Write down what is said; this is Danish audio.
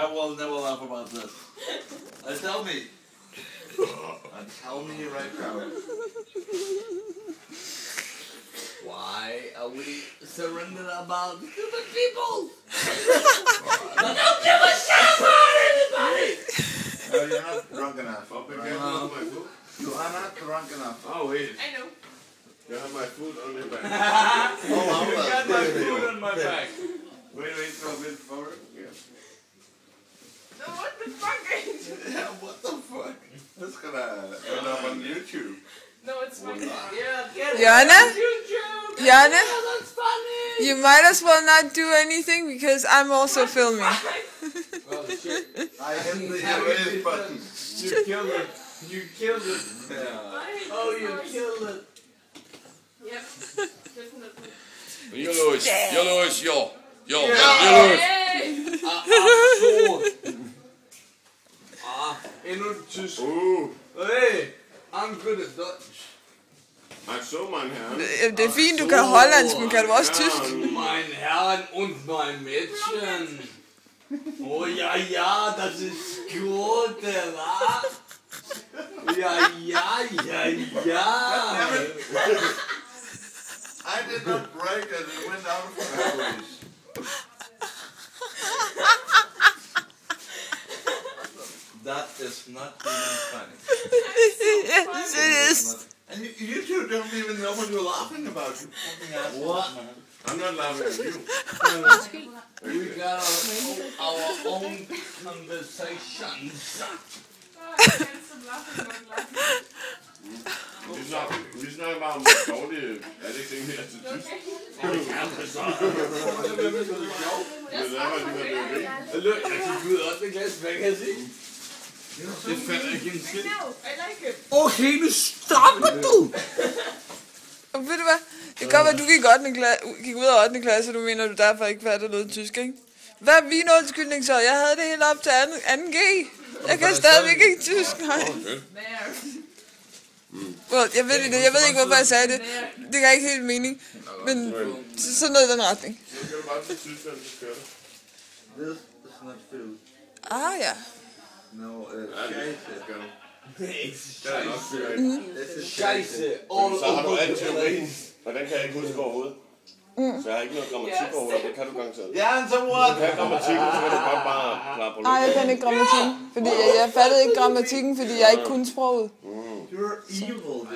I will never laugh about this. Tell me. Tell me right now. Why are we surrendered about stupid people? I don't give a shit about anybody! No, you're not drunk enough. You are not drunk enough. Oh, wait. I know. You have my food on your back. You got my food on my back. Wait, throw a bit forward. Yeah. No, what the fuck? Yeah, what the fuck? That's gonna end up on YouTube. No, it's funny. Yeah, get it Jonna? on YouTube! Jonna? Yeah, that's funny! You might as well not do anything because I'm also filming. Well, shit. I hit the erase button. You killed it. You killed it. Yeah. Oh, you killed it. Yep, definitely. You lose. You lose. Yo. Yo. Yeah. You lose. Yay! Endnu et tysk. Hey, I'm good at Dutch. ach so, mein Herr. Det er fint, du kan hollandsk, men kan du også tysk? Mein Herren und mein Mädchen. Oh ja, ja, das ist gut, wa? Ja, ja, ja, ja. I did not break it. It went out of batteries. That is not even funny. Yes, it is. And you two don't even know what you're laughing about. You fucking asshole. What? I'm not laughing at you. We got our own conversations. Oh, I can't stop laughing about laughing. Vi snakker bare om dårlige ting her til tysk. Okay. Det er derfor, de var det. Look, I can do it. The glass back, has he? Det falder ikke en skid. No, I like it. Okay, nu stopper du! Og ved du hvad? Det kan godt være, at du gik ud af 8. klasse, og du mener, at du derfor ikke fattede noget tysk, ikke? Hvad er min undskyldning så? Jeg havde det helt op til 2G. Jeg kan stadigvæk ikke tysk, nej. There. Well, jeg ved ikke, hvorfor jeg sagde det. Det gav ikke helt mening. Men sådan noget i den retning. Så kan du bare til Tyskland, så kører det. This is not food. Ah ja. No, Ja, det skal du. Scheisse. Så har du alt teorien, og den kan jeg ikke huske overhovedet. Så jeg har ikke noget grammatik overhovedet, det kan du garanteret. Ja, så what? Du kan grammatikken, så kan du godt bare klare på Nej, jeg kan ikke grammatikken. Fordi jeg fattede ikke grammatikken, fordi jeg ikke kunne sproget. You're evil, dude.